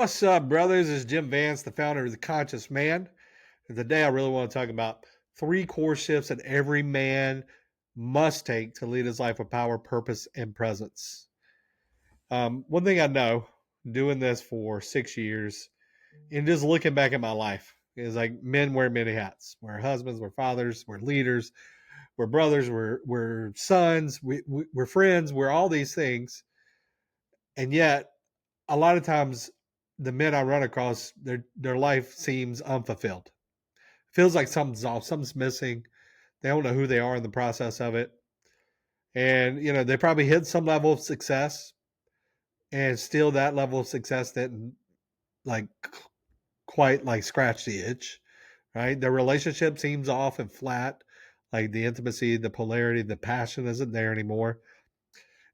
What's up, brothers? This is Jim Vance, the founder of The Conscious Man. And today, I really want to talk about three core shifts that every man must take to lead his life with power, purpose, and presence. One thing I know doing this for 6 years and just looking back at my life is like men wear many hats. We're husbands, we're fathers, we're leaders, we're brothers, we're sons, we're friends, we're all these things. And yet, a lot of times the men I run across, their life seems unfulfilled. Feels like something's off, something's missing. They don't know who they are in the process of it. And they probably hit some level of success, and still that level of success didn't like quite like scratch the itch, right? Their relationship seems off and flat, like the intimacy, the polarity, the passion isn't there anymore.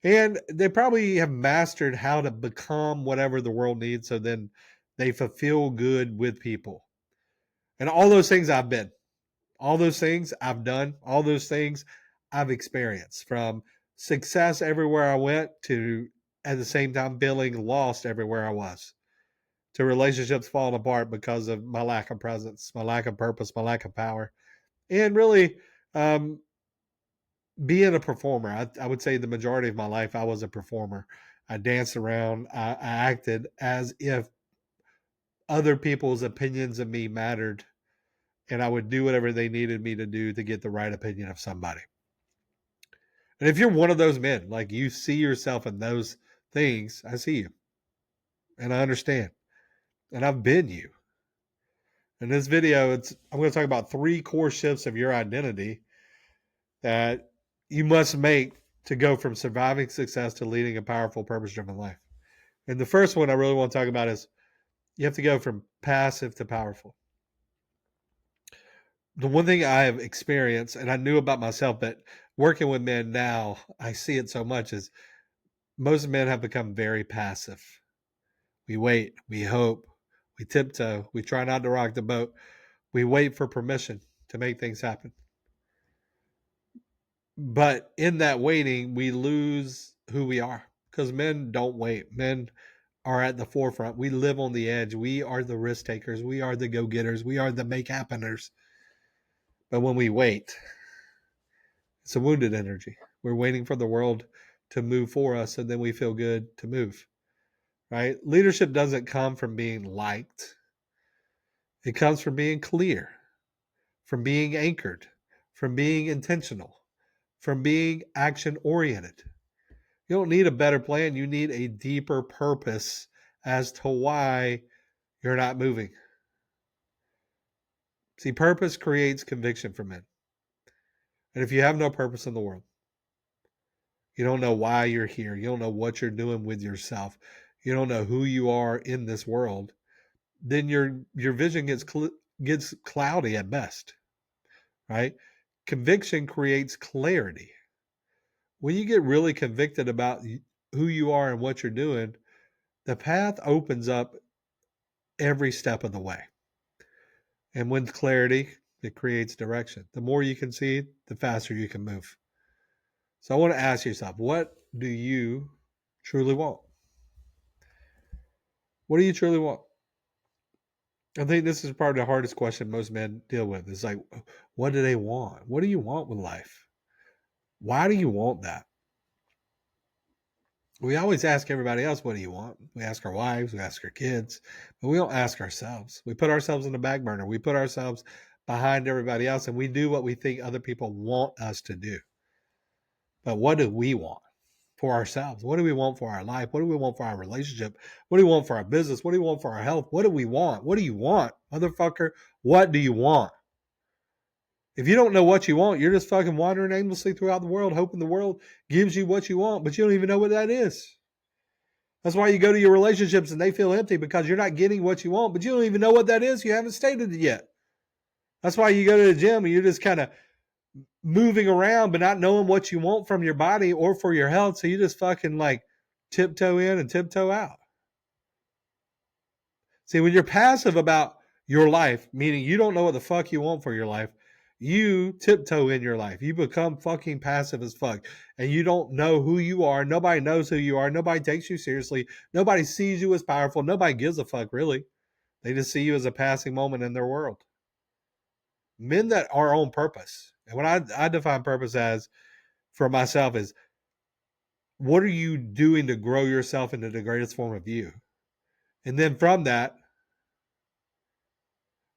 And they probably have mastered how to become whatever the world needs, so then they fulfill good with people. And all those things I've been, all those things I've done, all those things I've experienced, from success everywhere I went to at the same time feeling lost everywhere I was, to relationships falling apart because of my lack of presence, my lack of purpose, my lack of power. And really, um, being a performer, I would say the majority of my life I was a performer. I danced around. I acted as if other people's opinions of me mattered, and I would do whatever they needed me to do to get the right opinion of somebody. And if you're one of those men, like you see yourself in those things, I see you and I understand. And I've been you. In this video, I'm going to talk about three core shifts of your identity that you must make to go from surviving success to leading a powerful, purpose driven life. And the first one I really want to talk about is you have to go from passive to powerful. The one thing I have experienced, and I knew about myself, but working with men now, I see it so much, is most men have become very passive. We wait, we hope, we tiptoe, we try not to rock the boat, we wait for permission to make things happen. But in that waiting, we lose who we are, because men don't wait. Men are at the forefront. We live on the edge. We are the risk takers. We are the go getters. We are the make happeners. But when we wait, it's a wounded energy. We're waiting for the world to move for us, and then we feel good to move, right? Leadership doesn't come from being liked, it comes from being clear, from being anchored, from being intentional, from being action oriented. You don't need a better plan. You need a deeper purpose as to why you're not moving. See, purpose creates conviction for men. And if you have no purpose in the world, you don't know why you're here, you don't know what you're doing with yourself, you don't know who you are in this world, then your vision gets cloudy at best, right? Conviction creates clarity. When you get really convicted about who you are and what you're doing, the path opens up every step of the way. And with clarity, it creates direction. The more you can see, the faster you can move. So I want to ask yourself, what do you truly want? What do you truly want? I think this is probably the hardest question most men deal with. It's like, what do they want? What do you want with life? Why do you want that? We always ask everybody else, what do you want? We ask our wives, we ask our kids, but we don't ask ourselves. We put ourselves in the back burner. We put ourselves behind everybody else, and we do what we think other people want us to do. But what do we want for ourselves? What do we want for our life? What do we want for our relationship? What do we want for our business? What do we want for our health? What do we want? What do you want, motherfucker? What do you want? If you don't know what you want, you're just fucking wandering aimlessly throughout the world, hoping the world gives you what you want, but you don't even know what that is. That's why you go to your relationships and they feel empty, because you're not getting what you want, but you don't even know what that is. You haven't stated it yet. That's why you go to the gym and you're just kind of moving around, but not knowing what you want from your body or for your health. So you just fucking like tiptoe in and tiptoe out. See, when you're passive about your life, meaning you don't know what the fuck you want for your life, You tiptoe in your life. You become fucking passive as fuck. And you don't know who you are. Nobody knows who you are. Nobody takes you seriously. Nobody sees you as powerful. Nobody gives a fuck, really. They just see you as a passing moment in their world. Men that are on purpose. And what I define purpose as for myself is, what are you doing to grow yourself into the greatest form of you? And then from that,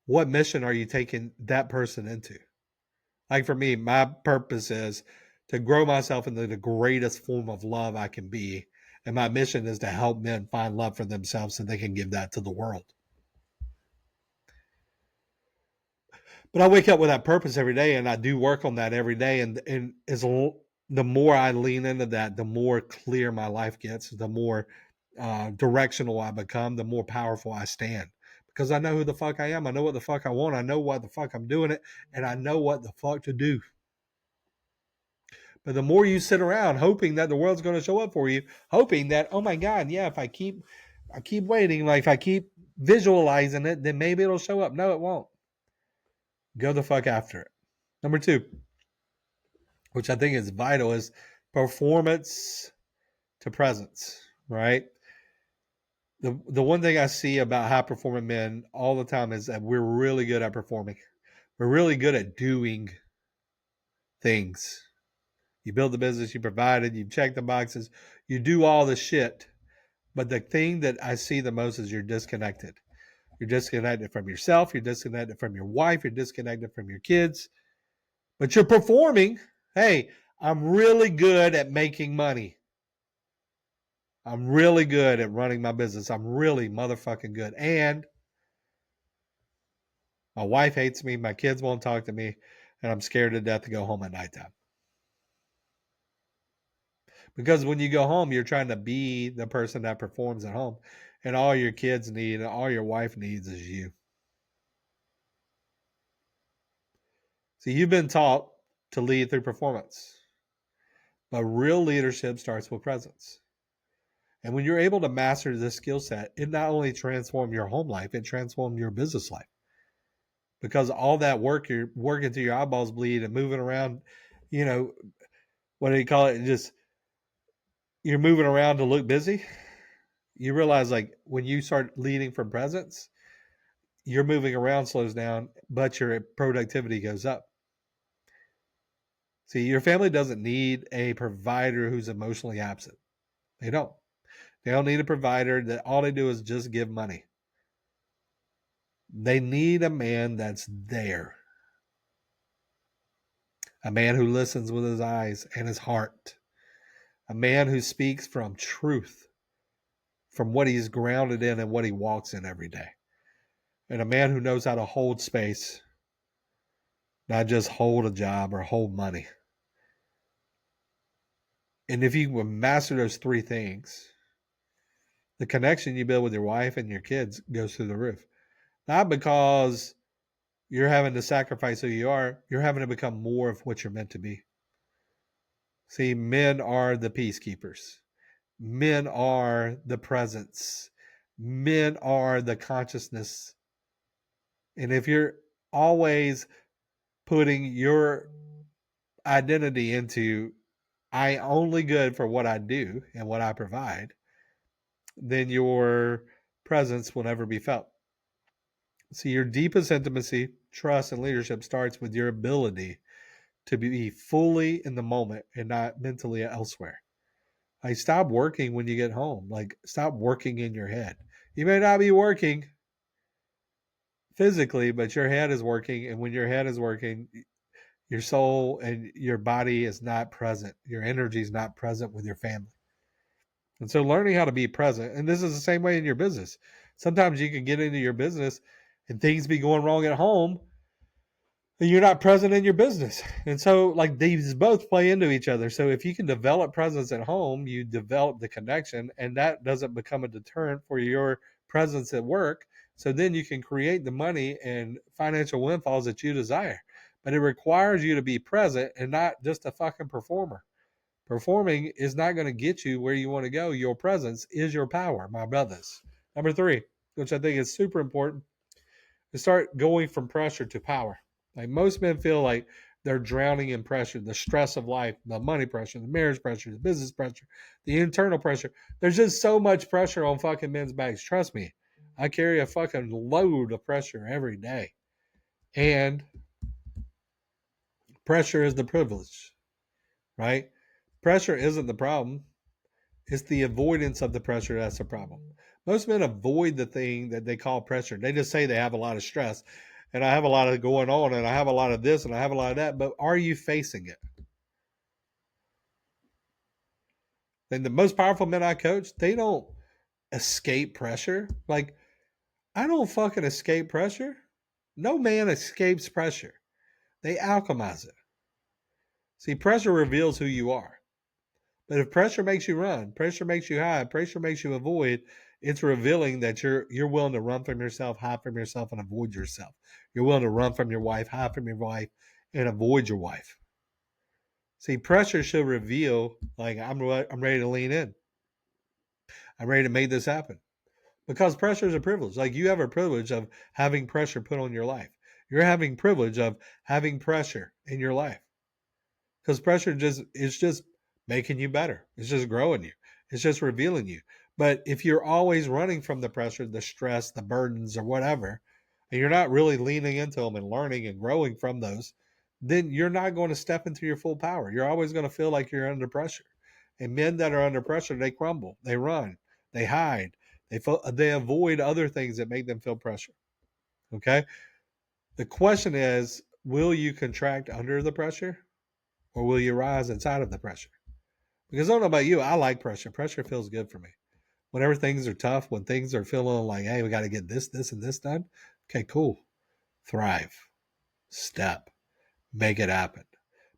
what mission are you taking that person into? Like for me, my purpose is to grow myself into the greatest form of love I can be. And my mission is to help men find love for themselves so they can give that to the world. But I wake up with that purpose every day, and I do work on that every day. And as the more I lean into that, the more clear my life gets, the more directional I become, the more powerful I stand. Because I know who the fuck I am. I know what the fuck I want. I know what the fuck I'm doing it, and I know what the fuck to do. But the more you sit around hoping that the world's going to show up for you, hoping that, oh my God, yeah, if I keep waiting, like if I keep visualizing it, then maybe it'll show up. No, it won't. Go the fuck after it. Number 2, which I think is vital, is performance to presence, right? The one thing I see about high performing men all the time is that we're really good at performing. We're really good at doing things. You build the business, you provide it, you check the boxes, you do all the shit. But the thing that I see the most is you're disconnected. You're disconnected from yourself, you're disconnected from your wife, you're disconnected from your kids, but you're performing. Hey, I'm really good at making money. I'm really good at running my business. I'm really motherfucking good. And my wife hates me, my kids won't talk to me, and I'm scared to death to go home at nighttime. Because when you go home, you're trying to be the person that performs at home. And all your kids need, and all your wife needs is you. See, you've been taught to lead through performance. But real leadership starts with presence. And when you're able to master this skill set, it not only transforms your home life, it transforms your business life. Because all that work, you're working till your eyeballs bleed and moving around, you know, what do you call it? Just you're moving around to look busy. You realize, like, when you start leading from presence, your moving around slows down, but your productivity goes up. See, your family doesn't need a provider who's emotionally absent. They don't. They don't need a provider that all they do is just give money. They need a man that's there. A man who listens with his eyes and his heart. A man who speaks from truth, from what he's grounded in and what he walks in every day. And a man who knows how to hold space, not just hold a job or hold money. And if you master those 3 things, the connection you build with your wife and your kids goes through the roof. Not because you're having to sacrifice who you are, you're having to become more of what you're meant to be. See, men are the peacekeepers. Men are the presence. Men are the consciousness. And if you're always putting your identity into, I only good for what I do and what I provide, then your presence will never be felt. See, your deepest intimacy, trust, and leadership starts with your ability to be fully in the moment and not mentally elsewhere. Like, stop working when you get home. Like, stop working in your head. You may not be working physically, but your head is working. And when your head is working, your soul and your body is not present. Your energy is not present with your family. And so learning how to be present, and this is the same way in your business. Sometimes you can get into your business and things be going wrong at home and you're not present in your business. And so, like, these both play into each other. So if you can develop presence at home, you develop the connection, and that doesn't become a deterrent for your presence at work. So then you can create the money and financial windfalls that you desire. But it requires you to be present and not just a fucking performer. Performing is not going to get you where you want to go. Your presence is your power, my brothers. Number 3, which I think is super important, is start going from pressure to power. Like most men feel like they're drowning in pressure, the stress of life, the money pressure, the marriage pressure, the business pressure, the internal pressure. There's just so much pressure on fucking men's backs. Trust me, I carry a fucking load of pressure every day. And pressure is the privilege, right? Pressure isn't the problem. It's the avoidance of the pressure that's the problem. Most men avoid the thing that they call pressure. They just say they have a lot of stress and I have a lot of going on and I have a lot of this and I have a lot of that. But are you facing it? And the most powerful men I coach, they don't escape pressure. Like, I don't fucking escape pressure. No man escapes pressure. They alchemize it. See, pressure reveals who you are. But if pressure makes you run, pressure makes you hide, pressure makes you avoid, it's revealing that you're willing to run from yourself, hide from yourself, and avoid yourself. You're willing to run from your wife, hide from your wife, and avoid your wife. See, pressure should reveal like I'm ready to lean in. I'm ready to make this happen. Because pressure is a privilege. Like you have a privilege of having pressure put on your life. You're having privilege of having pressure in your life. Because pressure just making you better. It's just growing you. It's just revealing you. But if you're always running from the pressure, the stress, the burdens, or whatever, and you're not really leaning into them and learning and growing from those, then you're not going to step into your full power. You're always going to feel like you're under pressure. And men that are under pressure, they crumble, they run, they hide, they avoid other things that make them feel pressure. Okay. The question is, will you contract under the pressure? Or will you rise inside of the pressure? Because I don't know about you, I like pressure. Pressure feels good for me. Whenever things are tough, when things are feeling like, hey, we got to get this, this, and this done. Okay, cool. Thrive, step, make it happen.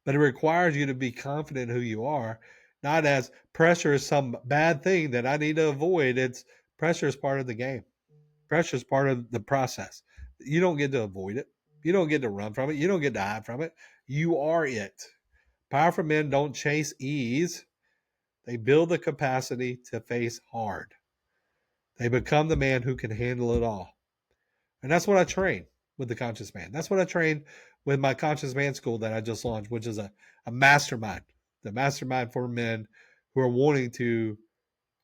But it requires you to be confident in who you are, not as pressure is some bad thing that I need to avoid. It's pressure is part of the game. Pressure is part of the process. You don't get to avoid it. You don't get to run from it. You don't get to hide from it. You are it. Powerful men don't chase ease. They build the capacity to face hard. They become the man who can handle it all. And that's what I train with the Conscious Man. That's what I train with my Conscious Man school that I just launched, which is a mastermind, the mastermind for men who are wanting to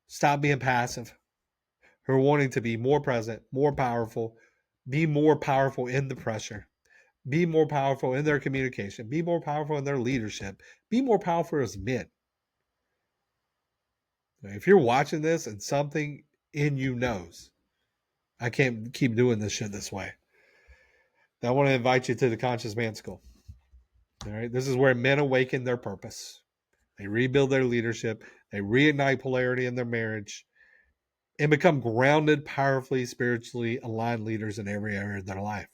stop being passive, who are wanting to be more present, more powerful, be more powerful in the pressure, be more powerful in their communication, be more powerful in their leadership, be more powerful as men. If you're watching this and something in you knows, I can't keep doing this shit this way, I want to invite you to the Conscious Man School. All right. This is where men awaken their purpose. They rebuild their leadership. They reignite polarity in their marriage and become grounded, powerfully, spiritually aligned leaders in every area of their life.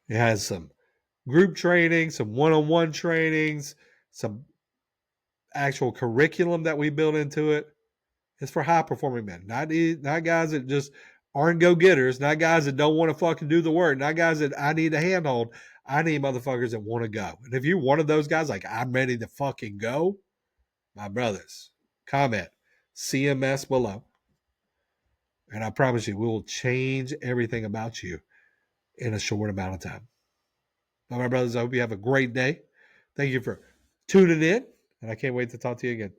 It has some group training, some one-on-one trainings, some actual curriculum that we build into it. It's for high performing men, not guys that just aren't go getters, not guys that don't want to fucking do the work, not guys that I need a handhold. I need motherfuckers that want to go. And if you're one of those guys, like I'm ready to fucking go, my brothers, comment CMS below. And I promise you, we will change everything about you in a short amount of time. All right, my brothers, I hope you have a great day. Thank you for tuning in, and I can't wait to talk to you again.